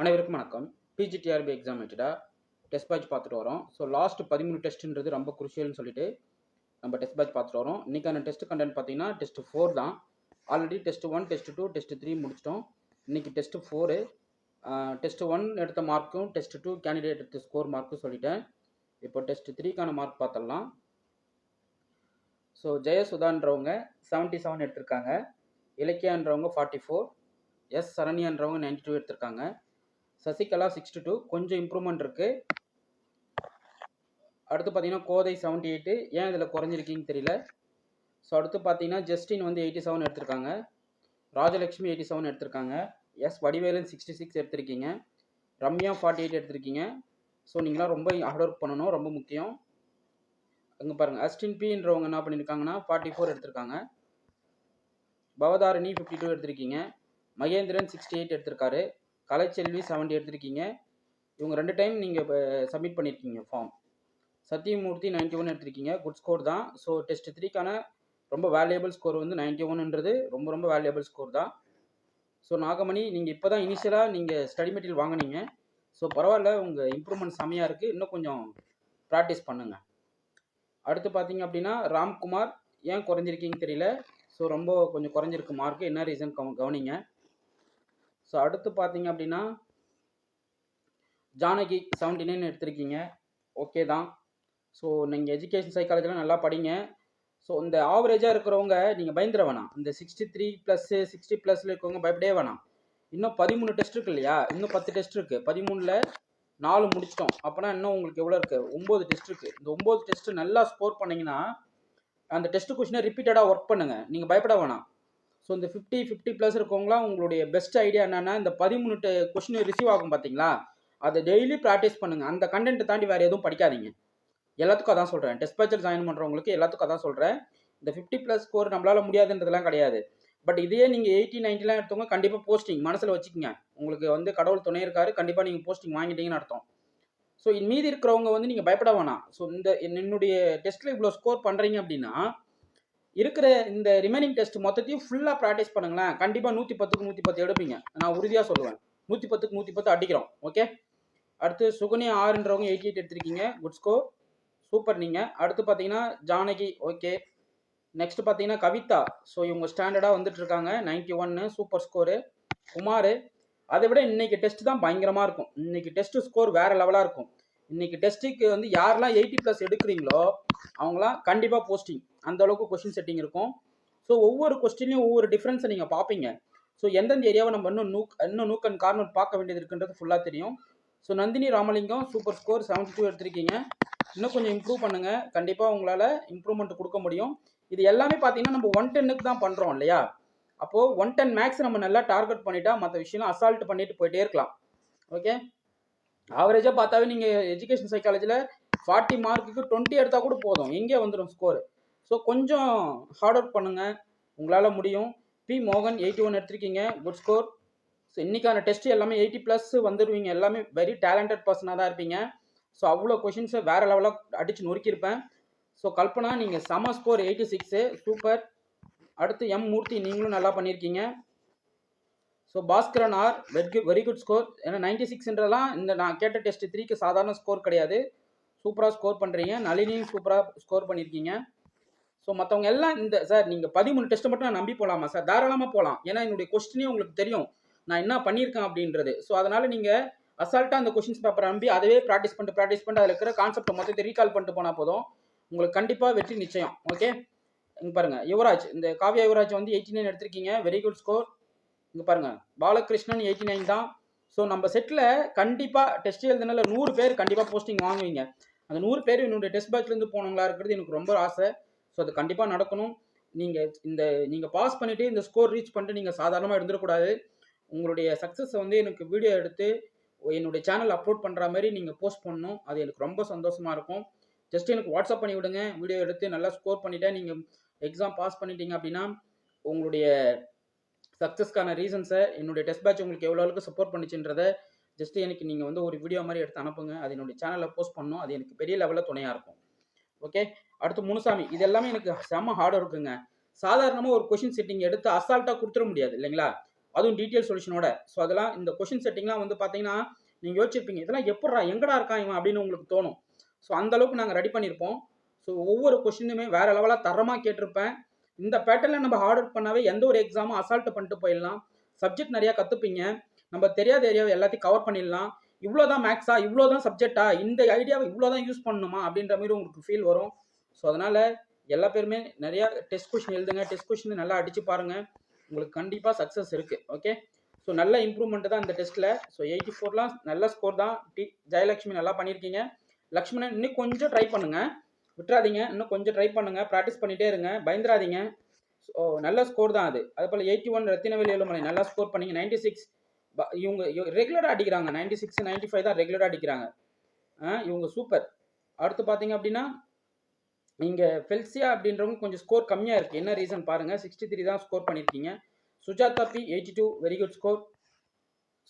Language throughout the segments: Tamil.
அனைவருக்கும் வணக்கம். பிஜிடிஆர்பி எக்ஸாம் வச்சுட்டா டெஸ்ட் பேட்ச் பார்த்துட்டு வரோம். ஸோ லாஸ்ட் 13 டெஸ்ட்ன்றது ரொம்ப குருஷியல்னு சொல்லிட்டு நம்ம டெஸ்ட் பேட்ச் பார்த்துட்டு வரோம். இன்னைக்கான டெஸ்ட் கண்டென்ட் பார்த்தீங்கன்னா டெஸ்ட் 4 தான். ஆல்ரெடி டெஸ்ட் 1, டெஸ்ட் 2, டெஸ்ட் 3 முடிச்சிட்டோம். இன்னைக்கு டெஸ்ட் 4. டெஸ்ட் 1 எடுத்த மார்க்கும் டெஸ்ட் 2 கேண்டிடேட் எடுத்த ஸ்கோர் மார்க்கும் சொல்லிட்டேன். இப்போ டெஸ்ட் 3க்கான மார்க் பார்த்தலாம். ஸோ ஜெயசுதான்றவங்க 77 எடுத்திருக்காங்க. இலக்கியான்றவங்க 44, எஸ் சரண்யான்றவங்க 92 எடுத்திருக்காங்க. சசிகலா 62, கொஞ்சம் இம்ப்ரூவ்மெண்ட் இருக்கு. அடுத்து பார்த்தீங்கன்னா கோதை 78, ஏன் இதில் குறைஞ்சிருக்கீங்கன்னு தெரியல. ஸோ அடுத்து பார்த்தீங்கன்னா ஜஸ்டின் வந்து 87 எடுத்திருக்காங்க. ராஜலட்சுமி 87 எடுத்திருக்காங்க. எஸ் வடிவேலன் 66 எடுத்திருக்கீங்க. ரம்யா 48 எடுத்திருக்கீங்க. ஸோ நீங்களாம் ரொம்ப ஹார்ட் ஒர்க் பண்ணணும், ரொம்ப முக்கியம். அங்கே பாருங்கள், அஸ்டின் பின்றவங்க என்ன பண்ணியிருக்காங்கன்னா 44 எடுத்திருக்காங்க. பவதாரணி 52 எடுத்திருக்கீங்க. மகேந்திரன் 68 எடுத்திருக்காரு. கலைச்செல்வி 70 எடுத்திருக்கீங்க. இவங்க 2 டைம் நீங்கள் சப்மிட் பண்ணியிருக்கீங்க ஃபார்ம். சத்தியமூர்த்தி 91 எடுத்திருக்கீங்க. குட் ஸ்கோர் தான். ஸோ டெஸ்ட் 3க்கான ரொம்ப வேல்யூபிள் ஸ்கோர் வந்து 91ன்றது ரொம்ப வேல்யூபிள் ஸ்கோர் தான். ஸோ நாகமணி, நீங்கள் இப்போ தான் இனிஷியலாக நீங்கள் ஸ்டடி மெட்டீரியல் வாங்கினீங்க. ஸோ பரவாயில்ல, உங்கள் இம்ப்ரூவ்மெண்ட் செம்மையாக இருக்குது. இன்னும் கொஞ்சம் ப்ராக்டிஸ் பண்ணுங்கள். அடுத்து பார்த்தீங்க அப்படின்னா ராம்குமார், ஏன் குறைஞ்சிருக்கீங்கன்னு தெரியல. ஸோ ரொம்ப கொஞ்சம் குறைஞ்சிருக்கு மார்க்கு. என்ன ரீசன் கவனிங்க. ஸோ அடுத்து பார்த்தீங்க அப்படின்னா ஜானகி 79 எடுத்திருக்கீங்க. ஓகே தான். ஸோ நீங்கள் எஜுகேஷன் சைக்காலஜிலாம் நல்லா படிங்க. ஸோ இந்த ஆவரேஜாக இருக்கிறவங்க நீங்கள் பயந்துட வேணாம். இந்த 63+, 60+ல இருக்கவங்க பயப்படவே வேணாம். இன்னும் 13 டெஸ்ட் இருக்கு இல்லையா, இன்னும் 10 டெஸ்ட் இருக்குது. 13ல் 4 முடிச்சிட்டோம். அப்போனா இன்னும் உங்களுக்கு எவ்வளோ இருக்குது? 9 டெஸ்ட் இருக்குது. இந்த 9 டெஸ்ட்டு நல்லா ஸ்கோர் பண்ணிங்கன்னா அந்த டெஸ்ட் கொஷினை ரிப்பீட்டடாக ஒர்க் பண்ணுங்கள். நீங்கள் பயப்பட வேணாம். ஸோ இந்த 50+ இருக்கவங்களாம் உங்களுடைய பெஸ்ட் ஐடியா என்னென்னா, இந்த 13 கொஷின் ரிசீவ் ஆகும் பார்த்தீங்களா, அதை டெய்லி ப்ராக்டிஸ் பண்ணுங்கள். அந்த கண்டென்ட்டை தாண்டி வேறு எதுவும் படிக்காதீங்க. எல்லாத்துக்கும் அதான் சொல்கிறேன். டெஸ்ட் பேட்சில் ஜாயின் பண்ணுறவங்களுக்கு எல்லாத்துக்கும் அதான் சொல்கிறேன். இந்த 50+ ஸ்கோர் நம்மளால் முடியாதுன்றதுலாம் கிடையாது. பட் இதையே நீங்கள் 80, 90லாம் எடுத்தவங்க கண்டிப்பாக போஸ்டிங் மனசில் வச்சுக்கோங்க. உங்களுக்கு வந்து கடவுள் துணை இருக்காரு, கண்டிப்பாக நீங்கள் போஸ்டிங் வாங்கிட்டீங்கன்னு அர்த்தம். ஸோ மீதி இருக்கிறவங்க வந்து நீங்கள் பயப்பட வேணாம். ஸோ இந்த என்னுடைய டெஸ்ட்டில் இவ்வளோ ஸ்கோர் பண்ணுறீங்க அப்படின்னா, இருக்கிற இந்த ரிமைனிங் டெஸ்ட் மொத்தத்தையும் ஃபுல்லாக ப்ராக்டிஸ் பண்ணுங்களேன். கண்டிப்பாக 110க்கு 110 எடுப்பீங்க. நான் உறுதியாக சொல்லுவேன். 110க்கு 110 அடிக்கிறோம். ஓகே. அடுத்து சுகன்யா 6ன்றவங்க 88 எடுத்திருக்கீங்க. Good score, super. நீங்கள் அடுத்து பார்த்தீங்கன்னா ஜானகி, ஓகே. நெக்ஸ்ட் பார்த்தீங்கன்னா கவிதா. ஸோ இவங்க ஸ்டாண்டர்டாக வந்துட்டு இருக்காங்க. 91, சூப்பர் ஸ்கோரு. குமார், அதை விட இன்னைக்கு டெஸ்ட் தான் பயங்கரமாக இருக்கும். இன்னைக்கு டெஸ்ட் ஸ்கோர் வேற லெவலாக இருக்கும். இன்னைக்கு டெஸ்ட்டுக்கு வந்து யாரெல்லாம் 80+ எடுக்கிறீங்களோ அவங்களாம் கண்டிப்பாக போஸ்டிங். அந்த அளவுக்கு கொஸ்டின் செட்டிங் இருக்கும். ஸோ ஒவ்வொரு கொஸ்டின்லையும் ஒவ்வொரு டிஃப்ரென்ஸை நீங்கள் பார்ப்பீங்க. ஸோ எந்தெந்த ஏரியாவை நம்ம இன்னும் நூக் அண்ட் கார்னர் பார்க்க வேண்டியது இருக்குன்றது ஃபுல்லாக தெரியும். So Nandini Ramalingam super score 72 எடுத்திருக்கீங்க. இன்னும் கொஞ்சம் இம்ப்ரூவ் பண்ணுங்கள். கண்டிப்பாக உங்களால் இம்ப்ரூவ்மெண்ட் கொடுக்க முடியும். இது எல்லாமே பார்த்தீங்கன்னா நம்ம 110க்கு தான் பண்ணுறோம் இல்லையா. அப்போது 110 மேக்ஸ் நம்ம நல்லா டார்கெட் பண்ணிட்டா மற்ற விஷயம் அசால்ட் பண்ணிட்டு போயிட்டே இருக்கலாம். ஓகே. ஆவரேஜாக பார்த்தாவே நீங்கள் எஜுகேஷன் சைக்காலஜியில் 40 மார்க்குக்கு 20 எடுத்தால் கூட போதும், எங்கே வந்துடும் ஸ்கோர். ஸோ கொஞ்சம் ஹார்ட் ஒர்க் பண்ணுங்கள், உங்களால் முடியும். பி மோகன் 81 எடுத்திருக்கீங்க. Good score. ஸோ இன்றைக்கான டெஸ்ட் எல்லாமே 80+ வந்துடுவீங்க. எல்லாமே வெரி டேலண்டட் பர்சனாக தான் இருப்பீங்க. ஸோ அவ்வளோ கொஷின்ஸை வேறு லெவலாக அடித்து நொறுக்கியிருப்பேன். ஸோ கல்பனா, நீங்கள் செம ஸ்கோர் 86, சூப்பர். அடுத்து எம் மூர்த்தி, நீங்களும் நல்லா பண்ணியிருக்கீங்க. So Bhaskaran are very good score. ஏன்னா 96ன்றலாம் இந்த நான் கேட்ட டெஸ்ட் 3க்கு சாதாரண ஸ்கோர் கிடையாது. சூப்பராக ஸ்கோர் பண்ணுறீங்க. நளினியும் சூப்பராக ஸ்கோர் பண்ணியிருக்கீங்க. ஸோ மற்றவங்க எல்லாம் இந்த சார் நீங்கள் 13 டெஸ்ட்டை மட்டும் நான் நம்பி போகலாமா சார்? தாராளமாக போகலாம். ஏன்னா என்னுடைய கொஸ்டினே உங்களுக்கு தெரியும் நான் என்ன பண்ணியிருக்கேன் அப்படின்றது. ஸோ அதனால் நீங்கள் அசால்ட்டாக அந்த கொஸ்டின்ஸ் பேப்பரை நம்பி அதவே ப்ராக்டிஸ் பண்ணிட்டு அதில் இருக்கிற கான்செப்டை மொத்தத்தை ரீகால் பண்ணிட்டு போனால் போதும், உங்களுக்கு கண்டிப்பாக வெற்றி நிச்சயம். ஓகே. இங்கே பாருங்கள், யுவராஜ், இந்த காவ்யா யுவராஜ் வந்து 89 எடுத்திருக்கீங்க. Very good score. இங்கே பாருங்கள், பாலகிருஷ்ணன் 89 தான். ஸோ நம்ம செட்டில் கண்டிப்பாக டெஸ்ட் எழுதுனால 100 பேர் கண்டிப்பாக போஸ்டிங் வாங்குவீங்க. அந்த 100 பேர் என்னுடைய டெஸ்ட் பேட்ச்லேருந்து போனவங்களா இருக்கிறது எனக்கு ரொம்ப ஆசை. ஸோ அது கண்டிப்பாக நடக்கணும். நீங்கள் பாஸ் பண்ணிவிட்டு இந்த ஸ்கோர் ரீச் பண்ணிட்டு நீங்கள் சாதாரணமாக இருந்துடக்கூடாது. உங்களுடைய சக்ஸஸை வந்து எனக்கு வீடியோ எடுத்து என்னுடைய சேனல் அப்லோட் பண்ணுற மாதிரி நீங்கள் போஸ்ட் பண்ணணும். அது எனக்கு ரொம்ப சந்தோஷமாக இருக்கும். ஜஸ்ட் எனக்கு வாட்ஸ்அப் பண்ணி விடுங்க. வீடியோ எடுத்து நல்லா ஸ்கோர் பண்ணிவிட்டு நீங்கள் எக்ஸாம் பாஸ் பண்ணிட்டீங்க அப்படின்னா உங்களுடைய சக்ஸஸ்க்கான ரீசன்ஸை, என்னுடைய டெஸ்ட் பேட்ச் உங்களுக்கு எவ்வளோ அளவுக்கு சப்போர்ட் பண்ணிச்சுன்றதை ஜஸ்ட் எனக்கு நீங்கள் வந்து ஒரு வீடியோ மாதிரி எடுத்து அனுப்புங்க. அது என்னுடைய சேனலில் போஸ்ட் பண்ணணும். அது எனக்கு பெரிய லெவலில் துணையாக இருக்கும். ஓகே. அடுத்து முனுசாமி, இது எல்லாமே எனக்கு செம்ம ஹார்ட் இருக்குங்க. சாதாரணமாக ஒரு கொஷின் செட்டிங் எடுத்து அசால்ட்டாக கொடுத்துட முடியாது இல்லைங்களா. அதுவும் டீட்டெயில் சொல்யூஷனோட. ஸோ அதெல்லாம் இந்த கொஷின் செட்டிங்லாம் வந்து பார்த்தீங்கன்னா நீங்கள் யோசிச்சிருப்பீங்க, இதெல்லாம் எப்பட்றா எங்கடா இருக்கான் இவன் அப்படின்னு உங்களுக்கு தோணும். ஸோ அந்த அளவுக்கு நாங்கள் ரெடி பண்ணியிருப்போம். ஸோ ஒவ்வொரு கொஷினுமே வேற லெவலாக தரமாக கேட்டிருப்பேன். இந்த பேட்டர்னில் நம்ம ஹார்ட் ஒர்க் பண்ணாவே எந்த ஒரு எக்ஸாமும் அசால்ட்டு பண்ணிட்டு போயிடலாம். சப்ஜெக்ட் நிறையா கற்றுப்பீங்க. நம்ம தெரியாத ஏரியாவை எல்லாத்தையும் கவர் பண்ணிடலாம். இவ்வளோதான் மேக்ஸா, இவ்வளோதான் சப்ஜெக்டா, இந்த ஐடியாவை இவ்வளோதான் யூஸ் பண்ணணுமா அப்படின்ற மாதிரி உங்களுக்கு ஃபீல் வரும். ஸோ அதனால் எல்லா பேருமே நிறையா டெஸ்ட் கொஷின் எழுதுங்க. டெஸ்ட் கொஷின் நல்லா அடித்து பாருங்கள். உங்களுக்கு கண்டிப்பாக சக்ஸஸ் இருக்குது. ஓகே, ஸோ நல்ல இம்ப்ரூவ்மெண்ட் தான் இந்த டெஸ்ட்டில். ஸோ 84லாம் நல்ல ஸ்கோர் தான். ஜெயலட்சுமி நல்லா பண்ணியிருக்கீங்க. லக்ஷ்மணன் இன்னும் கொஞ்சம் ட்ரை பண்ணுங்கள், விட்டுறாதீங்க. இன்னும் கொஞ்சம் ட்ரை பண்ணுங்கள், ப்ராக்டிஸ் பண்ணிகிட்டே இருங்க, பயந்துராதீங்க. ஸோ நல்ல ஸ்கோர் தான் அது. அதுபோல் 81 ரத்தினவேல் ஏழுமலை நல்லா ஸ்கோர் பண்ணிங்க. 96 இவங்க ரெகுலராக அடிக்கிறாங்க. 96 95 தான் ரெகுலராக அடிக்கிறாங்க. இவங்க சூப்பர். அடுத்து பார்த்தீங்க அப்படின்னா இங்கே ஃபெல்சியா அப்படின்றவங்க கொஞ்சம் ஸ்கோர் கம்மியாக இருக்குது. என்ன ரீசன் பாருங்கள், 63 தான் ஸ்கோர் பண்ணியிருக்கீங்க. Sujatha B 82 very good score.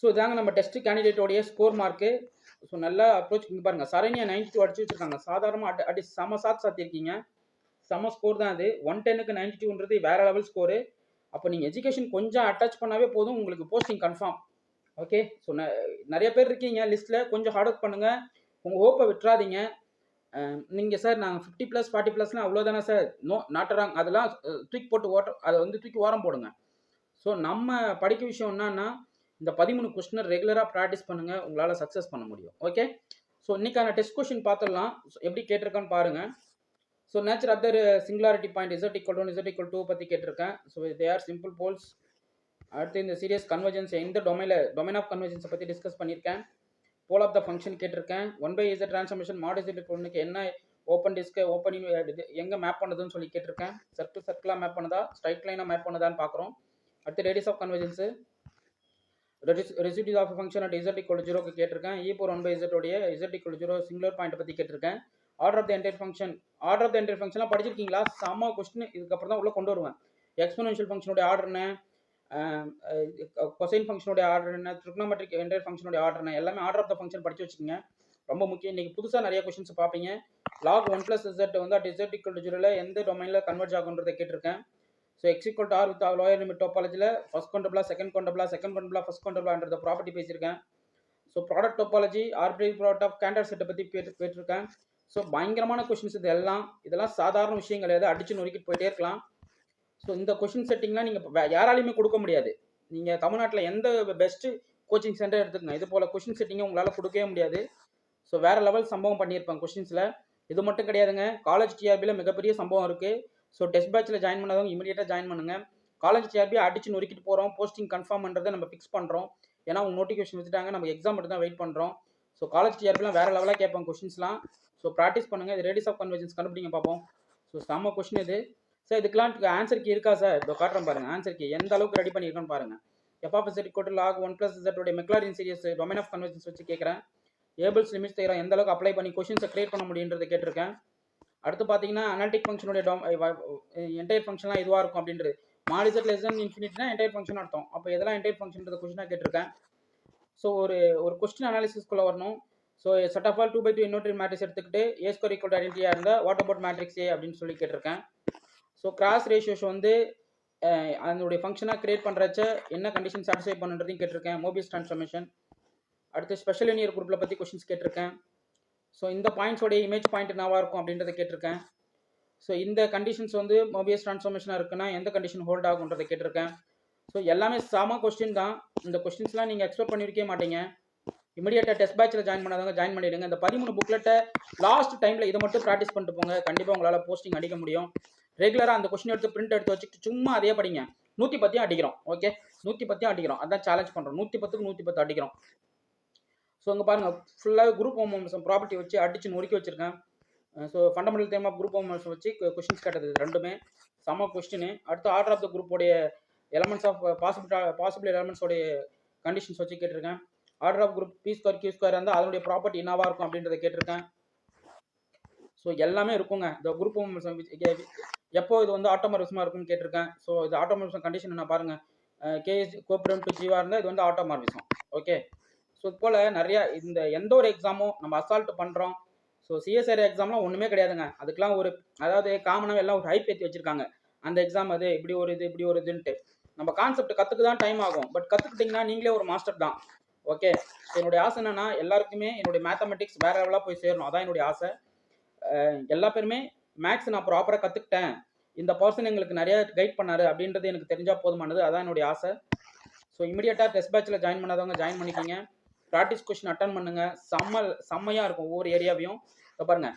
So இதாங்க நம்ம டெஸ்ட் கேண்டிடேட்டோடைய ஸ்கோர் மார்க்கு. ஸோ நல்லா அப்ரோச் இங்கே பாருங்கள். சரண்யா 92 அடிச்சு வச்சுருக்காங்க. சாதாரணமாக அடி செம சாத்தியிருக்கீங்க. செம ஸ்கோர் தான் அது. 110க்கு 92ன்றது வேற லெவல் ஸ்கோரு. அப்போ நீங்கள் எஜுகேஷன் கொஞ்சம் அட்டாச் பண்ணாவே போதும், உங்களுக்கு போஸ்டிங் கன்ஃபார்ம். ஓகே, ஸோ நிறைய பேர் இருக்கீங்க லிஸ்ட்டில். கொஞ்சம் ஹார்ட் ஒர்க் பண்ணுங்கள், உங்கள் ஹோப்பை விட்டுறாதீங்க. நீங்கள் சார் நாங்கள் 50+ 40+லாம் அவ்வளோதானே சார், நோ நாட்டுறாங்க, அதெல்லாம் தூக்கி போட்டு அதை வந்து தூக்கி ஓரம் போடுங்க. ஸோ நம்ம படிக்க விஷயம் என்னன்னா, இந்த 13 கொஸ்டினை ரெகுலராக ப்ராக்டிஸ் பண்ணுங்கள், உங்களால் சக்ஸஸ் பண்ண முடியும். ஓகே, ஸோ இன்றைக்கான டெஸ்ட் கொஸ்டின் பார்த்துடலாம். எப்படி கேட்டிருக்கான்னு பாருங்கள். So nature of the singularity point z=1 z=2 பற்றி கேட்டிருக்கேன். So they are simple poles. அடுத்து இந்த சீரியஸ் கன்வர்ஜென்ஸ் இந்த டொமைன் ஆஃப் கன்வர்ஜென்ஸை பற்றி டிஸ்கஸ் பண்ணியிருக்கேன். போல் ஆஃப் த ஃபங்க்ஷன் கேட்டிருக்கேன். 1/z ட்ரான்ஸ்ஃபர்மேஷன் மாட் z என்ன ஓப்பன் டிஸ்க் ஓப்பன் எங்கே மேப் பண்ணுதுன்னு சொல்லி கேட்டிருக்கேன். சர்க்கிளாக மேப் பண்ணுதா, ஸ்ட்ரைட் லைனாக மேப் பண்ணுதான்னு பார்க்குறோம். அடுத்து radius of convergence, residues of function at z=0க்கு கேட்டிருக்கேன். e⁻1/z உடைய z=0 சிங்குலர் பாயிண்ட் பற்றி கேட்டிருக்கேன். ஆர்டர் ஆஃப் த என்டையர் ஃபங்க்ஷன்லாம் படிச்சிருக்கீங்களா? செம்ம கொஸ்டின். இதுக்கப்புறம் தான் உள்ளே கொண்டு வருவேன். எக்ஸ்போனென்ஷியல் ஃபங்க்ஷனுடைய ஆர்டர் என்ன, கொசைன் ஃபங்க்ஷனுடைய ஆர்டர் என்ன, ட்ரிக்னோமெட்ரிக் என்டையர் ஃபங்க்ஷனுடைய ஆர்டர் என்ன, எல்லாமே ஆர்டர் ஆஃப் த ஃபங்க்ஷன் படிச்சு வச்சுக்கோங்க, ரொம்ப முக்கியம். இன்றைக்கி புதுசாக நிறைய கொஸ்டின்ஸ் பார்ப்பீங்க. log 1+z வந்து at z=0 எந்த டொமைனில் கன்வெர்ஜ் ஆகுன்றதை கேட்டிருக்கேன். So x=r with lower limit டோபாலஜியில் ஃபர்ஸ்ட் கவுண்டபிளா செகண்ட் கவுண்டபிளா ஃபர்ஸ்ட் கவுண்டபிளான்ற ப்ராப்பர்ட்டி பேசியிருக்கேன். So product topology arbitrary product of Cantor செட்டை பற்றி கேட்டிருக்கேன். ஸோ பயங்கரமான கொஸ்டின்ஸ் இதெல்லாம் சாதாரண விஷயம் கிடையாது, அடிச்சு நொறுக்கிட்டு போயிட்டே இருக்கலாம். ஸோ இந்த கொஷின் செட்டிங்லாம் நீங்கள் யாராலையுமே கொடுக்க முடியாது. நீங்கள் தமிழ்நாட்டில் எந்த பெஸ்ட்டு கோச்சிங் சென்டர் எடுத்துக்கங்க, இது போல் கொஷின் செட்டிங்கை உங்களால் கொடுக்கவே முடியாது. ஸோ வேறு லெவல் சம்பவம் பண்ணியிருப்பாங்க கொஷின்ஸில். இது மட்டும் கிடையாதுங்க, காலேஜ் டிஆர்பியில் மிகப்பெரிய சம்பவம் இருக்குது. ஸோ டெஸ்ட் பேட்சில் ஜாயின் பண்ணாதவங்க இமீடியட்டாக ஜாயின் பண்ணுங்கள். காலேஜ் டிஆர்பி அடிச்சு நொறுக்கிட்டு போகிறோம், போஸ்டிங் கன்ஃபார்ம் பண்ணுறதை நம்ம ஃபிக்ஸ் பண்ணுறோம். ஏன்னா அவங்க நோட்டிஃபிகேஷன் வச்சுட்டாங்க, நம்ம எக்ஸாம் மட்டும் தான் வெயிட் பண்ணுறோம். ஸோ காலேஜ் டிஆர்பிலாம் வேறு லெவலாக கேட்பாங்க கொஷின்ஸ்லாம். ஸோ ப்ராக்டிஸ் பண்ணுங்கள். இது ரேடியஸ் ஆஃப் கன்வர்ஜென்ஸ் கண்டுபிடிங்க பார்ப்போம். ஸோ செம்ம கொஷின் இது. சார் இதுக்கெல்லாம் ஆன்சர் கீ இருக்கா சார்? இப்போ காட்டுறேன் பாருங்கள். ஆன்சர் கீ எந்த அளவுக்கு ரெடி பண்ணியிருக்கோன்னு பாருங்கள். f(z)log 1+z உடைய Maclaurin series domain of convergence வச்சு கேட்குறேன். ஏபிள்ஸ் லிமிட்ஸ் தேரம் எந்த அளவுக்கு அப்ளை பண்ணி கொஷின்ஸை கிரியேட் பண்ண முடியுன்றதை கேட்டிருக்கேன். அடுத்து பார்த்தீங்கன்னா அனாலிட்டிக் ஃபங்க்ஷனுடைய என்டையர் ஃபங்க்ஷன்லாம் இதுவாக இருக்கும் அப்படின்றது. mod z less than infinity entire function அர்த்தம். அப்போ எதெல்லாம் என்டையர் ஃபங்க்ஷன்றது கொஷினாக கேட்டிருக்கேன். ஸோ ஒரு கொஸ்டின் அனாலிசிஸ்குள்ளே வரணும். So set of all 2/2 inverted matrix எடுத்துக்கிட்டு a² ஐடென்டிட்டியாக இருந்தால் வாட் அபவுட் மேட்ரிக்ஸ் ஏ அப்படின்னு சொல்லி கேட்டிருக்கேன். ஸோ கிராஸ் ரேஷியோஸ் வந்து அதனுடைய ஃபங்க்ஷனாக கிரியேட் பண்ணுறச்ச என்ன கண்டிஷன் சாட்டிஸ்ஃபை பண்ணுன்றதையும் கேட்டிருக்கேன். Mobius transformation. அடுத்து ஸ்பெஷல் லினியர் குரூப்பில் பற்றி கொஷின்ஸ் கேட்டிருக்கேன். ஸோ இந்த பாயிண்ட்ஸோடைய இமேஜ் பாயிண்ட் என்னவாக இருக்கும் அப்படின்றத கேட்டிருக்கேன். ஸோ இந்த கண்டிஷன்ஸ் வந்து மோபியஸ் ட்ரான்ஸ்ஃபார்மேஷனாக இருக்குன்னா எந்த கண்டிஷன் ஹோல்ட் ஆகுன்றதை கேட்டிருக்கேன். ஸோ எல்லாமே சாம கொஸ்டின் தான். இந்த கொஸ்டின்ஸ்லாம் நீங்கள் எக்ஸ்பெக்ட் பண்ணியிருக்கே மாட்டீங்க. இமீடியட்டாக டெஸ்ட் பேட்சில் ஜாயின் பண்ணாதவங்க ஜாயின் பண்ணிவிடுங்க. இந்த 13 புக்லெட்டை லாஸ்ட் டைமில் இதை மட்டும் ப்ராக்டிஸ் பண்ணிட்டு போங்க, கண்டிப்பாக உங்களால் போஸ்டிங் அடிக்க முடியும். ரெகுலராக அந்த கொஸ்டின் எடுத்து பிரிண்ட் எடுத்து வச்சுட்டு சும்மா அதே படிங்க. 110 அடிக்கிறோம். ஓகே, 110 அடிக்கிறோம், அதான் சேலஞ்ச் பண்ணுறோம். 110க்கு 110 அடிக்கிறோம். ஸோ இங்கே பாருங்கள், ஃபுல்லாக குரூப் ஹோமோமோர்ஃபிசம் ப்ராப்பர்ட்டி வச்சு அடிச்சு நொறுக்கி வச்சுருக்கேன். So fundamental theorem of group homomorphism வச்சு கொஸ்டின்ஸ் கேட்டது ரெண்டுமே செம்ம கொஸ்டின். அடுத்து ஆர்டர் ஆஃப் த குரூப்போடைய எலமெண்ட்ஸ் ஆஃப் பாசிபிள் எலமெண்ட்ஸோடைய கண்டிஷன்ஸ் வச்சு கேட்டிருக்கேன். Order of group p² q² இருந்தால் அதனுடைய ப்ராப்பர்ட்டி என்னவாக இருக்கும் அப்படின்றத கேட்டிருக்கேன். ஸோ எல்லாமே இருக்குங்க. இந்த குரூப் ஹோமோமோர்ஃபிசம் எப்போ இது வந்து ஆட்டோமார்பிசமாக இருக்குன்னு கேட்டிருக்கேன். ஸோ இது ஆட்டோமார்பிசம் கண்டிஷன் என்ன பாருங்கள், கேஎஸ் கோப்ரம் டு ஜீவாக இருந்தால் இது வந்து ஆட்டோமார்பிசம். ஓகே, ஸோ இது போல் நிறையா இந்த எந்த ஒரு எக்ஸாமும் நம்ம அசால்ட் பண்ணுறோம். ஸோ சிஎஸ்ஆர் எக்ஸாம்லாம் ஒன்றுமே கிடையாதுங்க. அதுக்கெலாம் அதாவது காமனாக எல்லாம் ஒரு ஹைப் ஏற்றி வச்சுருக்காங்க. அந்த எக்ஸாம் அது இப்படி ஒரு இதுன்ட்டு. நம்ம கான்செப்ட் கற்றுக்க தான் டைம் ஆகும், பட் கற்றுக்கிட்டிங்கன்னா நீங்களே ஒரு மாஸ்டர் தான். ஓகே, என்னுடைய ஆசை என்னன்னா எல்லாருக்குமே என்னுடைய மேத்தமெட்டிக்ஸ் வேற லெவலாக போய் சேரணும். அதான் என்னுடைய ஆசை. எல்லா பேருமே மேக்ஸ் நான் ப்ராப்பராக கற்றுக்கிட்டேன், இந்த பர்சன் எங்களுக்கு நிறைய கைட் பண்ணாரு அப்படின்றது எனக்கு தெரிஞ்சால் போதுமானது. அதான் என்னுடைய ஆசை. ஸோ இமீடியட்டாக டெஸ்ட் பேட்சில் ஜாயின் பண்ணாதவங்க ஜாயின் பண்ணிக்கிங்க. ப்ராக்டிஸ் கொஸ்டின் அட்டன் பண்ணுங்க. செம்மையாக இருக்கும் ஒவ்வொரு ஏரியாவையும். இப்போ பாருங்க,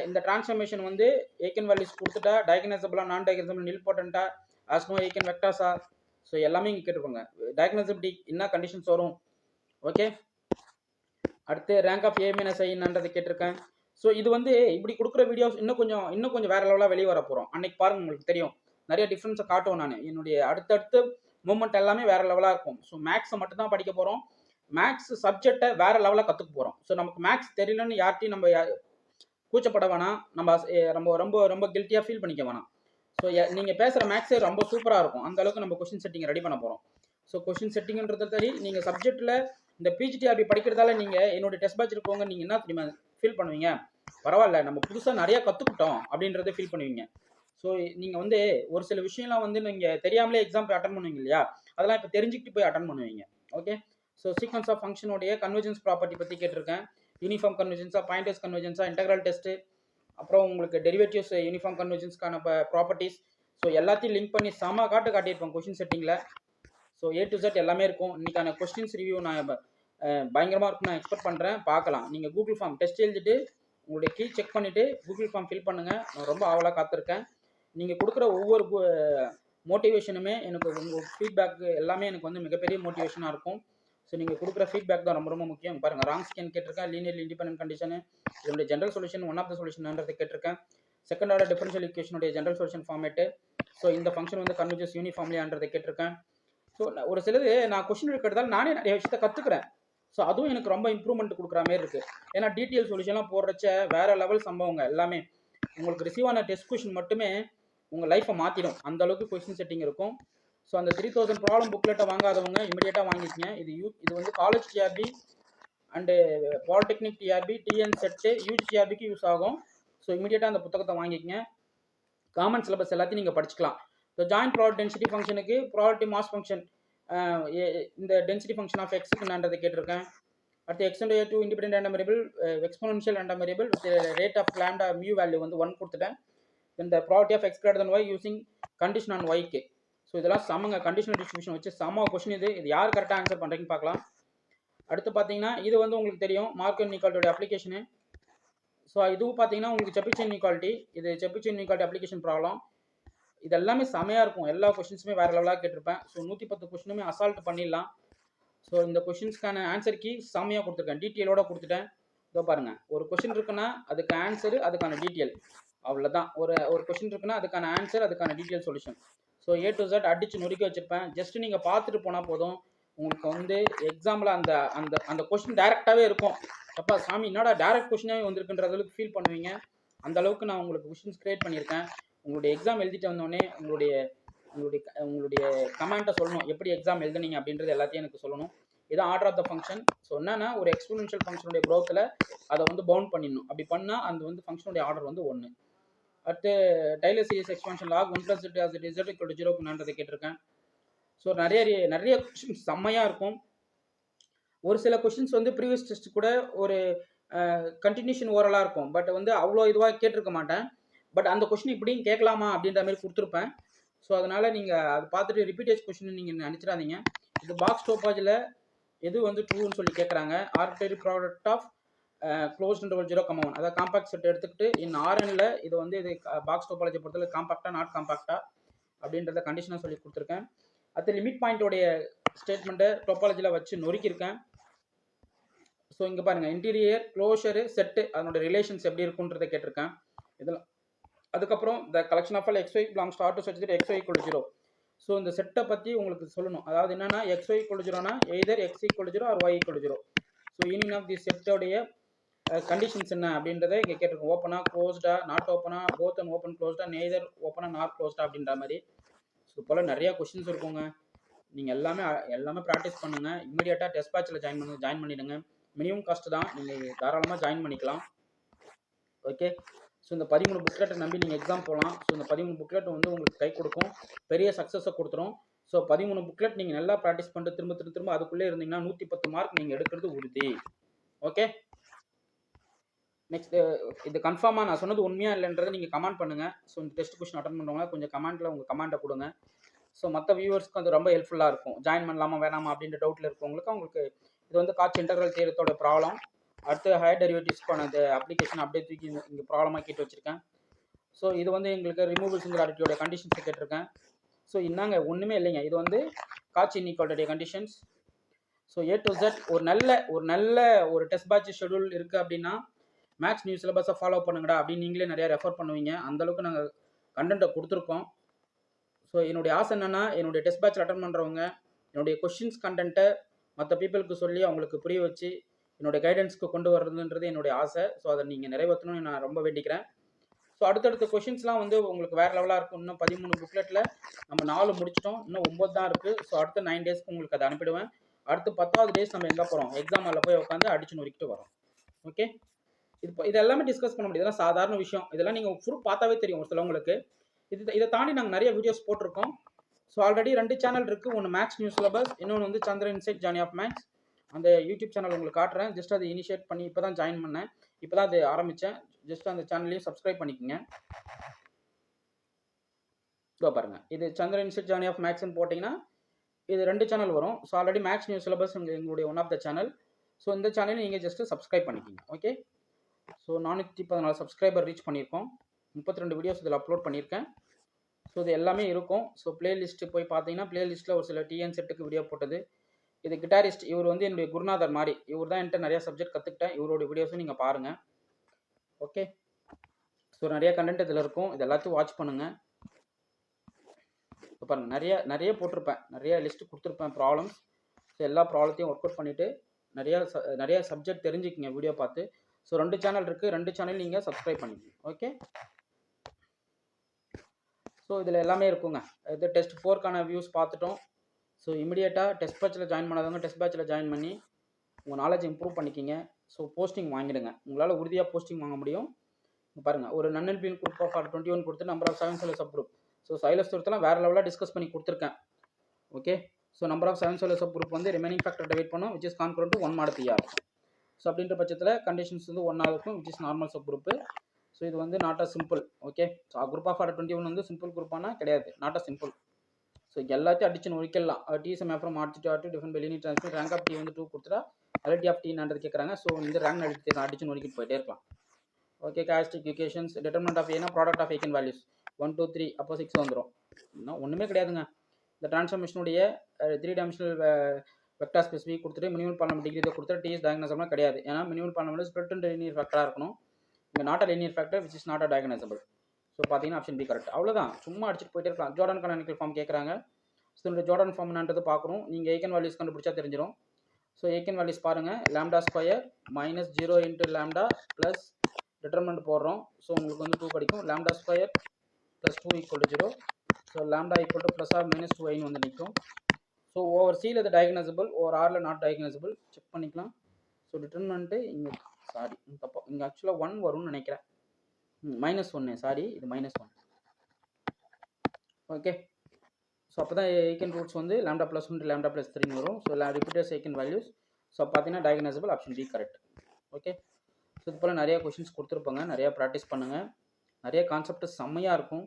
இந்த டிரான்ஸ்ஃபர்மேஷன் வந்து ஏக்கன் வேல்யூஸ் கொடுத்துட்டா டயக்னசபிளா நான் டயக்னசபிள் நில்போட்டண்டா ஆஸ்னோ ஏக்கன் வெக்டாஸா, ஸோ எல்லாமே இங்கே கேட்டுக்கோங்க. டயக்னசபிலிட்டி என்ன கண்டிஷன்ஸ் வரும். ஓகே, அடுத்து ரேங்க் ஆஃப் ஏ மைனஸ் ஐன்றதை கேட்டிருக்கேன். ஸோ இது வந்து இப்படி கொடுக்குற வீடியோஸ் இன்னும் கொஞ்சம் வேற லெவலாக வெளியே வர போகிறோம். அன்னைக்கு பாருங்க, உங்களுக்கு தெரியும் நிறைய டிஃப்ரென்ஸை காட்டுவோம். நான் என்னுடைய அடுத்தடுத்து மூமெண்ட் எல்லாமே வேற லெவலாக இருக்கும். ஸோ மேக்ஸை மட்டும் தான் படிக்க போகிறோம். மேக்ஸ் சப்ஜெக்டை வேற லெவலாக கற்றுக்க போகிறோம். ஸோ நமக்கு மேக்ஸ் தெரியலன்னு யார்ட்டையும் நம்ம கூச்சப்பட வேணாம், நம்ம ரொம்ப ரொம்ப கில்ட்டியாக ஃபீல் பண்ணிக்க வேணாம். ஸோ நீங்கள் பேசுகிற மேக்ஸே ரொம்ப சூப்பராக இருக்கும். அந்த அளவுக்கு நம்ம கொஸ்டின் செட்டிங் ரெடி பண்ண போகிறோம். ஸோ கொஸ்டின் செட்டிங்கிறது சரி, நீங்கள் சப்ஜெக்டில் இந்த பிஜிடிஆர்பி படிக்கிறதால நீங்கள் என்னுடைய டெஸ்ட் பேட்ச் இருக்கவங்க நீங்கள் என்ன தெரியுமா ஃபீல் பண்ணுவீங்க, பரவாயில்ல நம்ம புதுசாக நிறையா கற்றுக்கிட்டோம் அப்படின்றத ஃபீல் பண்ணுவீங்க. ஸோ நீங்கள் வந்து ஒரு சில விஷயம்லாம் வந்து நீங்கள் தெரியாமலே எக்ஸாம் போய் அட்டன் பண்ணுவீங்க இல்லையா, அதெல்லாம் இப்போ தெரிஞ்சுக்கிட்டு போய் அட்டன் பண்ணுவீங்க. ஓகே, ஸோ சீக்வன்ஸ் ஆஃப் ஃபங்க்ஷனுடைய கன்வர்ஜென்ஸ் ப்ராப்பர்ட்டி பற்றி கேட்டிருக்கேன். யூனிஃபார்ம் கன்வர்ஜென்ஸா, பாயிண்டர்ஸ் கன்வர்ஜென்ஸா, இன்டெக்ரல் டெஸ்ட்டு, அப்புறம் உங்களுக்கு டெரிவேட்டிவ்ஸ் யூனிஃபார்ம் கன்வர்ஜென்ஸ்க்கான ப்ராப்பர்ட்டிஸ், ஸோ எல்லாத்தையும் லிங்க் பண்ணி காட்டியிருப்பேன் கொஸ்டின் செட்டிங்கில். ஸோ A to Z எல்லாமே இருக்கும். இன்றைக்கான கொஸ்டின்ஸ் ரிவ்யூ நான் பயங்கரமாக இருக்கும், நான் எக்ஸ்பெக்ட் பண்ணுறேன். பார்க்கலாம். நீங்கள் கூகுள் ஃபார்ம் டெஸ்ட் எழுதிட்டு உங்களுடைய கீ செக் பண்ணிவிட்டு கூகுள் ஃபார்ம் ஃபில் பண்ணுங்கள். நான் ரொம்ப ஆவலாக காத்திருக்கேன். நீங்கள் கொடுக்குற ஒவ்வொரு மோட்டிவேஷனுமே எனக்கு, உங்கள் ஃபீட்பேக்கு எல்லாமே எனக்கு வந்து மிகப்பெரிய மோட்டிவேஷனாக இருக்கும். ஸோ நீங்கள் கொடுக்குற ஃபீட்பேக் தான் ரொம்ப ரொம்ப முக்கியம். பாருங்கள், ராங் ஸ்கேன் கேட்டிருக்கேன், லீனியர் இண்டிபெண்டன்ட் கண்டிஷனு, இதனுடைய general solution one of the சொல்யூஷன்ன்றதை கேட்டிருக்கேன். செகண்ட் ஆர்டர் டிஃபரன்ஷியல் ஈக்குவேஷனுடைய ஜென்ரல் சொல்யூஷன் ஃபார்மேட்டு, ஸோ இந்த ஃபங்க்ஷன் வந்து கன்வர்ஜஸ் யூனிஃபார்ம்லியான்றதை கேட்டிருக்கேன். ஸோ ஒரு சிலது நான் கொஸ்டின் எடுக்கிறதால நானே நிறைய விஷயத்தை கற்றுக்குறேன். ஸோ அதுவும் எனக்கு ரொம்ப இம்ப்ரூவ்மெண்ட் கொடுக்குற மாதிரி இருக்குது. ஏன்னா டீட்டெயில் சொல்யூஷன்லாம் போடுறச்ச வேறு லெவல் சம்பவங்க எல்லாமே. உங்களுக்கு ரிசீவ் ஆன டெஸ்ட் கொஸ்டின் மட்டுமே உங்கள் லைஃப்பை மாற்றிடும், அந்த அளவுக்கு கொஸ்டின் செட்டிங் இருக்கும். ஸோ அந்த 3000 ப்ராப்ளம் புக்லெட்டை வாங்காதவங்க இமீடியட்டாக வாங்கிக்கங்க. இது வந்து college TRB and polytechnic TRB, TN SET, UG டிஆர்பிக்கு யூஸ் ஆகும். ஸோ இமீடியட்டாக அந்த புத்தகத்தை வாங்கிக்கங்க. காமன் சிலபஸ் எல்லாத்தையும் நீங்கள் படிச்சுக்கலாம். ஸோ ஜாயின்ட் ப்ராடக்ட் டென்சிட்டி ஃபங்க்ஷனுக்கு ப்ராடக்ட் மாஸ் ஃபங்க்ஷன், இந்த டென்சிட்டி ஃபங்க்ஷன் ஆஃப் எக்ஸுக்கு என்னன்றதை கேட்டிருக்கேன். அடுத்து X and two independent random variable, exponential random variable with rate of lambda mu value வந்து 1 கொடுத்துட்டேன். இந்த property of X greater than Y using condition on ஒய்க்கு. ஸோ இதெல்லாம் சமங்க கண்டிஷனல் டிஸ்ட்ரிபியூஷன் வச்சு சம கொஸ்டின். இது யார் கரெக்டாக ஆன்சர் பண்ணுறீங்கன்னு பார்க்கலாம். அடுத்து பார்த்தீங்கன்னா இது வந்து உங்களுக்கு தெரியும் மார்க்கர் இன்இக்வாலிட்டியோட அப்ளிகேஷனு. ஸோ இதுவும் பார்த்தீங்கன்னா உங்களுக்கு செபிச்சன் இன்இக்வாலிட்டி, இது செபிச்சன் இன்இக்வாலிட்டி அப்ளிகேஷன் ப்ராப்ளம். இது எல்லாமே செமையாக இருக்கும். எல்லா கொஷின்ஸுமே வேறு லெவலாக கேட்டிருப்பேன். ஸோ 110 கொஷினுமே அசால்ட் பண்ணிடலாம். ஸோ இந்த கொஷின்ஸ்க்கான ஆன்சர் கீ செமையாக கொடுத்துருக்கேன், டீட்டெயிலோட கொடுத்துட்டேன். இதோ பாருங்கள், ஒரு கொஷின் இருக்குன்னா அதுக்கு ஆன்சரு, அதுக்கான டீட்டெயில், அவ்வளோதான். ஒரு கொஷின் இருக்குன்னா அதுக்கான ஆன்சர், அதுக்கான detail solution. So A to Z அடித்து நொறுக்கி வச்சுருப்பேன். ஜஸ்ட் நீங்கள் பார்த்துட்டு போனால் போதும். உங்களுக்கு வந்து எக்ஸாமில் அந்த அந்த அந்த கொஷின் டேரெக்டாகவே இருக்கும். அப்பா சாமி என்னடா டேரெக்ட் கொஷினாகவே வந்திருக்குன்ற அளவுக்கு ஃபீல் பண்ணுவீங்க. அந்த அளவுக்கு நான் உங்களுக்கு கொஷின்ஸ் கிரியேட் பண்ணியிருக்கேன். உங்களுடைய எக்ஸாம் எழுதிட்டு வந்தோடனே உங்களுடைய கமெண்ட்டை சொல்லணும், எப்படி எக்ஸாம் எழுதுனீங்க அப்படின்றது எல்லாத்தையும் எனக்கு சொல்லணும். இதான் order of the function. So என்னன்னா ஒரு எக்ஸ்போனன்ஷியல் ஃபங்க்ஷனுடைய க்ரோத்தில் அதை வந்து பவுண்ட் பண்ணிடணும். அப்படி பண்ணால் அந்த வந்து ஃபங்க்ஷனுடைய ஆர்டர் வந்து 1. அடுத்து Taylor series expansion log 1 + z as it is equal to 0ன்றதை கேட்டிருக்கேன். ஸோ நிறைய கொஸ்டின்ஸ் செம்மையாக இருக்கும். ஒரு சில கொஸ்டின்ஸ் வந்து ப்ரீவியஸ் டெஸ்ட் கூட ஒரு கண்டினியூஷன் ஓரலாக இருக்கும், பட் வந்து அவ்வளோ இதுவாக கேட்டிருக்க மாட்டேன். பட் அந்த கொஸ்டின் இப்படியும் கேட்கலாமா அப்படின்ற மாதிரி கொடுத்துருப்பேன். ஸோ அதனால் நீங்கள் அதை பார்த்துட்டு ரிப்பீட்டேஜ் கொஸ்டின் நீங்கள் நினச்சிடாதீங்க. இது பாக்ஸ் டோபாஜில் எது வந்து ட்ரூன்னு சொல்லி கேட்குறாங்க. Arbitrary product of closed interval 0,1, அதாவது காம்பாக்ட் செட் எடுத்துக்கிட்டு RNல இது வந்து இது பாக்ஸ் டோபாலஜி பொறுத்தவரை காம்பாக்டா நாட் காம்பாக்டா அப்படின்றத கண்டிஷனாக சொல்லி கொடுத்துருக்கேன். அது லிமிட் பாயிண்டோடைய ஸ்டேட்மெண்ட்டை டோபாலஜியில் வச்சு நொறுக்கியிருக்கேன். ஸோ இங்கே பாருங்கள், இன்டீரியர் க்ளோஷரு செட்டு அதனோட ரிலேஷன்ஸ் எப்படி இருக்குன்றதை கேட்டிருக்கேன். இதெல்லாம் அதுக்கப்புறம் the collection of all XY belongs to such that XY = 0. So இந்த செட்டை பற்றி உங்களுக்கு சொல்லணும். அதாவது என்னென்னா XY = 0னா either X = 0 or Y = 0. So union of the செட்டோடைய கண்டிஷன்ஸ் என்ன அப்படின்றத இங்கே கேட்டிருக்கோம். ஓப்பனா, க்ளோஸ்டா, நாட் ஓப்பனா, போத் அண்ட் ஓப்பன் க்ளோஸ்டா, நெய்தர் ஓப்பனா நாட் க்ளோஸ்டா அப்படின்ற மாதிரி. ஸோ போல் நிறையா கொஸ்டின்ஸ் இருக்குங்க. நீங்கள் எல்லாமே ப்ராக்டிஸ் பண்ணுங்கள். இமீடியட்டாக டெஸ்ட் பேட்சில் ஜாயின் பண்ணிவிடுங்க. மினிமம் காஸ்ட் தான், நீங்கள் தாராளமாக ஜாயின் பண்ணிக்கலாம். ஓகே, ஸோ இந்த 13 புக்லெட்டை நம்பி நீங்கள் எக்ஸாம் போகலாம். ஸோ இந்த 13 புக்லெட் வந்து உங்களுக்கு கை கொடுக்கும், பெரிய சக்ஸஸை கொடுத்துரும். ஸோ 13 புக்லெட் நீங்கள் நல்லா ப்ராக்டிஸ் பண்ணிட்டு திரும்ப அதுக்குள்ளே இருந்தீங்கன்னா 110 மார்க் நீங்கள் எடுக்கிறது உறுதி. ஓகே, நெக்ஸ்ட் இது கன்ஃபார்மாக நான் சொன்னது உண்மையா இல்லைன்றதை நீங்கள் கமெண்ட் பண்ணுங்கள். ஸோ இந்த டெஸ்ட் கொஸ்டின் அட்டன் பண்ணுறவங்க கொஞ்சம் கமெண்ட்டில் உங்கள் கமெண்ட்டை கொடுங்க. ஸோ மற்ற வியூவர்ஸ்க்கு அது ரொம்ப ஹெல்ப்ஃபுல்லாக இருக்கும். ஜாயின் பண்ணலாமா வேணாமா அப்படின்ற டவுட்டில் இருக்கவங்களுக்கு அவங்களுக்கு இது வந்து காட்சி இன்டெக்ரல் தியரத்தோட ப்ராப்ளம். அடுத்து ஹையர் டெரிவேட்டிவ்ஸ்க்கான அந்த அப்ளிகேஷன் அப்படியே தூக்கி இங்கே ப்ராப்ளமாக கேட்டு வச்சுருக்கேன். ஸோ இது வந்து எங்களுக்கு ரிமூவல் சிங்குலாரிட்டியோட கண்டிஷன்ஸை கேட்டிருக்கேன். ஸோ இன்னாங்க ஒன்றுமே இல்லைங்க, இது வந்து காட்சி இன்இக்வாலிட்டியோட conditions. So A to Z ஒரு நல்ல ஒரு டெஸ்ட் பேட்ச் ஷெடியூல் இருக்குது அப்படின்னா மேக்ஸ் நியூ சிலபஸை ஃபாலோ பண்ணுங்கடா அப்படின்னு நீங்களே நிறையா ரெஃபர் பண்ணுவீங்க. அந்தளவுக்கு நாங்கள் கண்டென்ட்டை கொடுத்துருக்கோம். ஸோ என்னுடைய ஆசை என்னென்னா என்னுடைய டெஸ்ட் பேட்சில் அட்டன் பண்ணுறவங்க என்னுடைய கொஷின்ஸ் கண்டென்ட்டை மற்ற பீப்புளுக்கு சொல்லி அவங்களுக்கு புரிய வச்சு என்னுடைய கைடன்ஸ்க்கு கொண்டு வர்றதுன்றது என்னுடைய ஆசை. ஸோ அதை நீங்கள் நிறைவேற்றணும்னு நான் ரொம்ப வேண்டிக்கிறேன். ஸோ அடுத்தடுத்த கொஷின்ஸ்லாம் வந்து உங்களுக்கு வேறு லெவலாக இருக்கும். இன்னும் 13 புக்லெட்டில் நம்ம 4 முடிச்சிட்டோம், இன்னும் 9 தான் இருக்குது. ஸோ அடுத்த 9 டேஸ்க்கு உங்களுக்கு அதை அனுப்பிடுவேன். அடுத்து 10வது டேஸ் நம்ம எங்கே போகிறோம், எக்ஸாம் ஹாலில் போய் உட்காந்து அடிச்சு நொறுக்கிட்டு வரோம். ஓகே, இது எல்லாமே டிஸ்கஸ் பண்ண முடியாது, இதெல்லாம் சாதாரண விஷயம். இதெல்லாம் நீங்கள் ஃபுல் பார்த்தாவே தெரியும் ஒரு சிலவங்களுக்கு. இதை தாண்டி நாங்கள் நிறைய வீடியோஸ் போட்டிருக்கோம். ஸோ ஆல்ரெடி 2 சேனல் இருக்குது. ஒன்று மேக்ஸ் நியூ சிலபஸ், இன்னொன்று வந்து சந்திரன் இன்சைட் ஜர்னி ஆஃப் மேக்ஸ். அந்த யூடியூப் சேனல் உங்களுக்கு காட்டுறேன். ஜஸ்ட் அதை இனிஷியேட் பண்ணி இப்போ தான் ஜாயின் பண்ணேன், இப்போ தான் அது ஆரம்பித்தேன். ஜஸ்ட் அந்த சேனல்லையும் சப்ஸ்கிரைப் பண்ணிக்கோங்க. இதோ பாருங்கள், இது சந்திரன் இன்சைட் ஜர்னி ஆஃப் மேக்ஸ்ன்னு போட்டிங்கன்னா இது 2 சேனல் வரும். So already maths new syllabus எங்களுடைய one of the channel. So இந்த சேனலை நீங்கள் ஜஸ்ட்டு சப்ஸ்கிரைப் பண்ணிக்கிங்க. ஓகே, ஸோ 414 சப்ஸ்கிரைபர் ரீச் பண்ணியிருக்கோம். 32 வீடியோஸ் இதில் அப்லோட் பண்ணியிருக்கேன். ஸோ இது எல்லாமே இருக்கும். ஸோ பிளேலிஸ்ட்டு போய் பார்த்தீங்கன்னா பிளேலிஸ்ட்டில் ஒரு சில டிஎன் செட்டுக்கு வீடியோ போட்டது. இது கிட்டாரிஸ்ட், இவர் வந்து என்னுடைய குருநாதர் மாதிரி. இவர் தான் என்கிட்ட நிறையா சப்ஜெக்ட் கற்றுக்கிட்டேன். இவரோட வீடியோஸும் நீங்கள் பாருங்கள். ஓகே, ஸோ நிறைய கண்டென்ட் இதில் இருக்கும். இது எல்லாத்தையும் வாட்ச் பண்ணுங்கள். இப்போ பாருங்கள், நிறைய போட்டிருப்பேன், நிறைய லிஸ்ட்டு கொடுத்துருப்பேன் ப்ராப்ளம்ஸ். ஸோ எல்லா ப்ராப்ளத்தையும் ஒர்க் அவுட் பண்ணிவிட்டு நிறைய சப்ஜெக்ட் தெரிஞ்சுக்கிங்க வீடியோ பார்த்து. ஸோ 2 சேனல் இருக்குது, 2 சேனல் நீங்கள் சப்ஸ்கிரைப் பண்ணிக்கோங்க. ஓகே, ஸோ இதில் எல்லாமே இருக்குங்க. இது டெஸ்ட் 4க்கான வியூஸ் பார்த்துட்டோம். ஸோ இமிடியேட்டாக டெஸ்ட் பேட்சில் ஜாயின் பண்ணாதவங்க டெஸ்ட் பேட்சில் ஜாயின் பண்ணி உங்கள் நாலேஜ் இம்ப்ரூவ் பண்ணிக்கிங்க. ஸோ போஸ்டிங் வாங்கிடுங்க, உங்களால் உறுதியாக போஸ்டிங் வாங்க முடியும். பாருங்கள், ஒரு நன்னல் பீன் குரூப் ஆஃப் 21 கொடுத்து number of 7 sub group. So Sylow's தூரத்தெல்லாம் வேறு லெவலாக டிஸ்கஸ் பண்ணி கொடுத்துருக்கேன். Okay, so number of 7 sub group வந்து ரிமைனிங் ஃபேக்டர் டிவைட் பண்ணும், which is congruent to 1 mod PR. So அப்படின்ற பட்சத்தில் கண்டிஷன்ஸ் வந்து 1 இருக்கும், which is normal sub group. So இது வந்து not a simple. Okay, so group of 21 வந்து சிம்பிள் குரூப்பானா கிடையாது, நாட் அ சிம்பிள். ஸோ எல்லாத்தையும் அடிச்சு நொறிக்கலாம். டிஎஸ்எம் அப்புறம் மார்ச்சிட்டு ஆட்டு டிஃபரெண்ட் வெளியே ட்ரான்ஸ்ஃபர் ரேங்க் ஆஃப் டி வந்து 2 கொடுத்துட்டா அலட்டி ஆஃப் டீன்றது கேட்குறாங்க. ஸோ இந்த ரேங்க் அடிச்சு நொறிக்கிட்டு போயிட்டே இருக்கலாம். Okay, characteristic equations determinant of ஏனா ப்ராடக்ட் ஆஃப் ஐகன் வேல்யூஸ் 1 2 3 அப்போ 6 வந்துடும். இன்னும் ஒன்றுமே கிடையாதுங்க. இந்த ட்ரான்ஸ்ஃபர்மேஷனுடைய 3 டைமென்ஷனல் வெக்டார் ஸ்பெசிஃபிக் கொடுத்துட்டு மினிமம் பார்லமெண்ட் டிகிரி இதை கொடுத்துட்டு டிஎஸ் டயக்னசபிளாக கிடையாது. ஏன்னா minimum polynomial split and linear ஃபேக்டராக இருக்கணும். இங்கே not a linear factor which is not a diagonalizable. So பார்த்தீங்கன்னா ஆப்ஷன் பி கரெக்ட். அவ்வளோதான், சும்மா அடிச்சுட்டு போயிட்டே இருக்கலாம். ஜோர்டன் கனானிக்கல் ஃபார்ம் கேட்குறாங்க. ஸோ இந்த ஜோர்டன் ஃபார்ம்ன்றது பார்க்கணும். நீங்கள் ஏகன் வேல்யூஸ் கண்டுபிடிச்சா தெரிஞ்சிடும். ஸோ ஏகன் வேல்யூஸ் பாருங்கள், lambda square -0 into lambda plus determinant போடுறோம். ஸோ உங்களுக்கு வந்து 2 கிடைக்கும். Lambda square plus 2 = 0. So lambda = +or -2i வந்து நிற்கும். ஸோ ஓவர் சியில் அது டயக்னசபிள், ஓவர் ஆரில் நாட் டயக்னசபிள். செக் பண்ணிக்கலாம். ஸோ டிட்டர்மெண்ட்டு இங்கே தப்பா, இங்கே ஆக்சுவலாக 1 வரும்னு நினைக்கிறேன். -1, சாரி, இது -1. ஓகே, ஸோ அப்போ தான் ஏகன் ரூட்ஸ் வந்து லாம்டா +1 லாம்டா +3 வரும். So repeated eigen values. So பார்த்தீங்கன்னா diagonalizable, option B correct. Okay, so இது போல் நிறையா கொஷின்ஸ் கொடுத்துருப்பாங்க, நிறையா ப்ராக்டிஸ் பண்ணுங்கள். நிறைய கான்செப்ட் செம்மையாக இருக்கும்.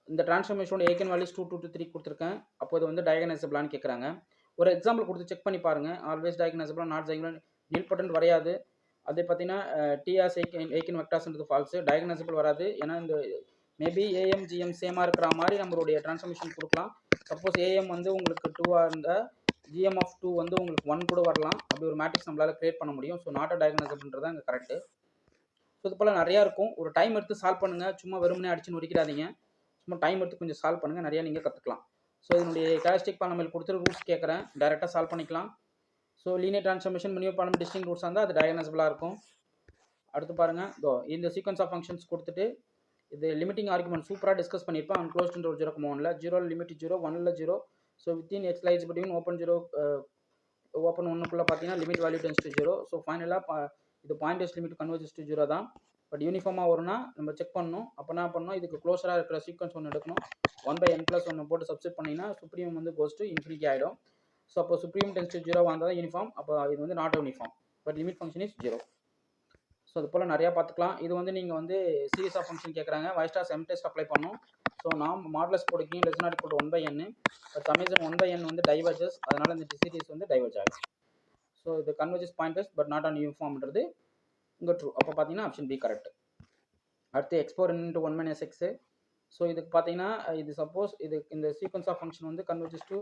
இந்த ட்ரான்ஸ்ஃபர்மேஷனோட ஏகன் வேல்யூஸ் 2 2 to 3 கொடுத்துருக்கேன். அப்போ இது வந்து டயக்னசபிளான்னு கேட்குறாங்க. ஒரு எக்ஸாம்பிள் கொடுத்து செக் பண்ணி பாருங்கள். ஆல்வேஸ் டயக்னசபிளாக நாட் டயக்னல் நீல்பொட்டன்ட் வரையாது. அதே பார்த்தீங்கன்னா டிஆர்ஸ் ஏகன் வெக்டார்ஸ்ன்றது ஃபால்ஸு. டயக்னசபிள் வராது. ஏன்னா இந்த மேபி ஏஎம் ஜிஎம் சேமாக இருக்கிற மாதிரி நம்மளுடைய ட்ரான்ஸ்ஃபர்மேஷன் கொடுக்கலாம். சப்போஸ் ஏஎம் வந்து உங்களுக்கு 2ஆக இருந்தால் ஜிஎம் ஆஃப் 2 வந்து உங்களுக்கு 1 கூட வரலாம். அப்படி ஒரு மேட்ரிக்ஸ் நம்மளால் கிரியேட் பண்ண முடியும். ஸோ நாட் அ டயக்னசபிள்ன்றது தான் இங்கே கரெக்டு. ஸோ இது போல் நிறையா இருக்கும். ஒரு டைம் எடுத்து சால்வ் பண்ணுங்கள். சும்மா வெறுமனே அடிச்சு நொறிக்கிறாதீங்க. சும்மா டைம் எடுத்து கொஞ்சம் சால்வ் பண்ணுங்கள், நிறையா நீங்கள் கற்றுக்கலாம். ஸோ இதனுடைய கேரக்டரிஸ்டிக் பாலினாமியல் கொடுத்துட்டு ரூட்ஸ் கேட்குறேன், டேரெக்டாக சால்வ் பண்ணிக்கலாம். So linear transformation minimum polynomial distinct ரூட்ஸாக இருந்தால் அது டயக்னசபிளாக இருக்கும். அடுத்து பாருங்கள், இந்த சீக்வன்ஸ் ஆஃப் ஃபங்க்ஷன்ஸ் கொடுத்துட்டு இது லிமிட்டிங் ஆர்குமெண்ட் சூப்பராக டிஸ்கஸ் பண்ணியிருப்பேன். அன்க்ளோஸ்ட் 0,1ல் 0 லிமிட் 0 1ல் 0. So within X lies between open 0 open 1க்குள்ளே பார்த்தீங்கன்னா லிமிட் வேல்யூ டென்ஸ் டு 0. ஸோ ஃபைனலாக இது பாயிண்டர்ஸ் லிமிட் கன்வர்ஜஸ் டு 0 தான். பட் யூனிஃபார்மாக வரும்னா நம்ம செக் பண்ணணும். அப்போ என்ன பண்ணணும், இதுக்கு க்ளோஸராக இருக்கிற சீக்வன்ஸ் ஒன்று எடுக்கணும். 1/n+1 போட்டு சப்ஸ்டிட் பண்ணிங்கன்னா சுப்ரீம் வந்து கோஸ் டு இன்ஃபினிட்டி ஆகிடும். ஸோ அப்போ சுப்ரீம் டென்ஸ் டு 0 வந்தால் தான் யூனிஃபார்ம். அப்போ இது வந்து not uniform, but limit function is 0. So அது போல் நிறையா பார்த்துக்கலாம். இது வந்து நீங்கள் வந்து சீரிஸ் ஆஃப் ஃபங்க்ஷன் கேட்குறாங்க, வைஸ்டார் செம் டெஸ்ட் அப்ளை பண்ணும். ஸோ நாம் மாடலஸ் போடுக்கீங்க less not equal to 1/n, but summation 1/n வந்து டைவர்ஜஸ், அதனால் இந்த சீரிஸ் வந்து டைவர்ஜ் ஆகும். ஸோ இது converges pointwise but not on யூனிஃபார்ம்ன்றது இங்கே ட்ரூ. அப்போ பார்த்தீங்கன்னா ஆப்ஷன் பி கரெக்ட். அடுத்து x4n × 1 - x. ஸோ இதுக்கு பார்த்தீங்கன்னா இது சப்போஸ் இது இந்த சீக்வன்ஸ் ஆஃப் ஃபங்க்ஷன் வந்து கன்வர்ஜஸ் டு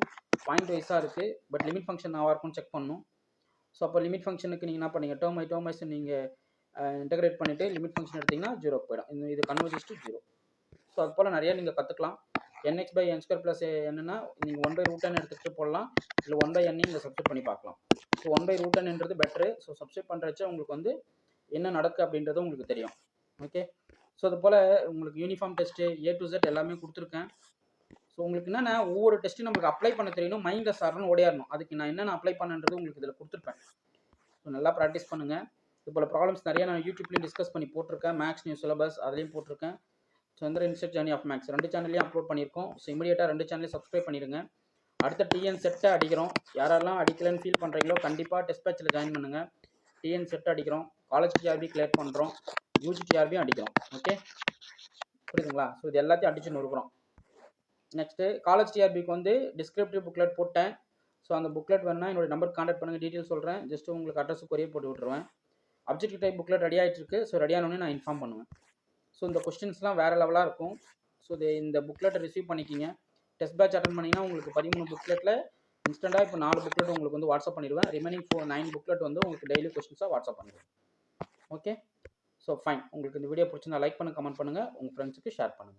பாயிண்ட் வைஸாக இருக்குது, பட் லிமிட் ஃபங்க்ஷன் நான் இருக்கும்னு செக் பண்ணணும். ஸோ அப்போ லிமிட் ஃபங்க்ஷனுக்கு நீங்கள் என்ன பண்ணீங்க, டேர்ம் வைஸ் நீங்கள் இன்டகிரேட் பண்ணிவிட்டு லிமிட் ஃபங்க்ஷன் எடுத்திங்கன்னா 0 போயிடும். இது கன்வர்ஜஸ் டு 0. ஸோ அது போல் நிறையா நீங்கள் கற்றுக்கலாம். nx/n² என்னன்னா நீங்கள் 1/√n எடுத்துகிட்டு போடலாம், இல்லை 1/n இங்கே சப்ஸ்டிட் பண்ணி பார்க்கலாம். ஸோ 1/√nன்றது பெட்ரு. ஸோ சப்ஸ்டிட் பண்ணுறச்ச உங்களுக்கு வந்து என்ன நடக்கு அப்படின்றது உங்களுக்கு தெரியும். ஓகே, ஸோ அது போல் உங்களுக்கு uniform test A to Z எல்லாமே கொடுத்துருக்கேன். ஸோ உங்களுக்கு என்னென்னா ஒவ்வொரு டெஸ்ட்டும் நம்மளுக்கு அப்ளை பண்ண தெரியணும், மைண்டில் சரணும் ஓடியாடணும். அதுக்கு நான் என்னென்ன அப்ளை பண்ணன்றது உங்களுக்கு இதில் கொடுத்துருப்பேன். ஸோ நல்லா ப்ராக்டிஸ் பண்ணுங்கள். இது போல் ப்ராப்ளம்ஸ் நிறையா நான் யூடியூப்லேயும் டிஸ்கஸ் பண்ணி போட்டிருக்கேன். மேக்ஸ் நியூ சிலபஸ் அதுலேயும் போட்டிருக்கேன். சந்திர இன்ஸ்டன்ட் ஜர்னி ஆஃப் மேக்ஸ் 2 சேனல்லையும் அப்லோட் பண்ணியிருக்கோம். ஸோ இமீடியட்டாக 2 சேனலையும் சப்ஸ்கிரைப் பண்ணிடுங்க. அடுத்த டிஎன் செட்டை அடிக்கிறோம். யாரெல்லாம் அடிக்கலன்னு ஃபீல் பண்ணுறீங்களோ கண்டிப்பாக டெஸ்ட் பேட்சில் ஜாயின் பண்ணுங்கள். டிஎன் செட் அடிக்கிறோம், காலேஜ் டிஆர்பி கிளியர் பண்ணுறோம், யூஜி டிஆர்பியும் அடிக்கிறோம். ஓகே, புரியுதுங்களா? ஸோ இது எல்லாத்தையும் அடிச்சு நொறுக்குறோம். நெக்ஸ்ட்டு காலேஜ் டிஆர்பிக்கு வந்து டிஸ்கிரிப்டிவ் புக்லெட் போட்டேன். ஸோ அந்த புக்லெட் வேணால் என்னோட நம்பர் கான்டாக்ட் பண்ணுங்கள், டீட்டெயில் சொல்கிறேன். ஜஸ்ட்டு உங்களுக்கு அட்ரஸ் கொரியர் போட்டு விட்டுருவேன். அப்ஜெக்டிவ் டைப் புக்லெட் ரெடி ஆகிட்டு இருக்கு. ஸோ ரெடியானோடனே நான் இன்ஃபார்ம் பண்ணுவேன். ஸோ இந்த கொஸ்டின்ஸ்லாம் வேறு லெவலாக இருக்கும். ஸோ இந்த புக்லெட்டை ரிசீவ் பண்ணிக்கிங்க. டெஸ்ட் பேட்ச் அட்டன் பண்ணிங்கன்னா உங்களுக்கு 13 புக்லெட்டில் இன்ஸ்டண்ட்டாக இப்போ 4 புக்லெட் உங்களுக்கு வந்து வாட்ஸ்அப் பண்ணிடுவேன். ரிமைனிங் 9 புக்லெட் வந்து உங்களுக்கு டெய்லி கொஸ்டின்ஸாக வாட்ஸ்அப் பண்ணிடுவேன். Okay, so fine. உங்களுக்கு இந்த வீடியோ பிடிச்சிருந்தா லைக் பண்ணுங்கள், கமெண்ட் பண்ணுங்கள், உங்கள் ஃப்ரெண்ட்ஸுக்கு ஷேர் பண்ணுங்கள்.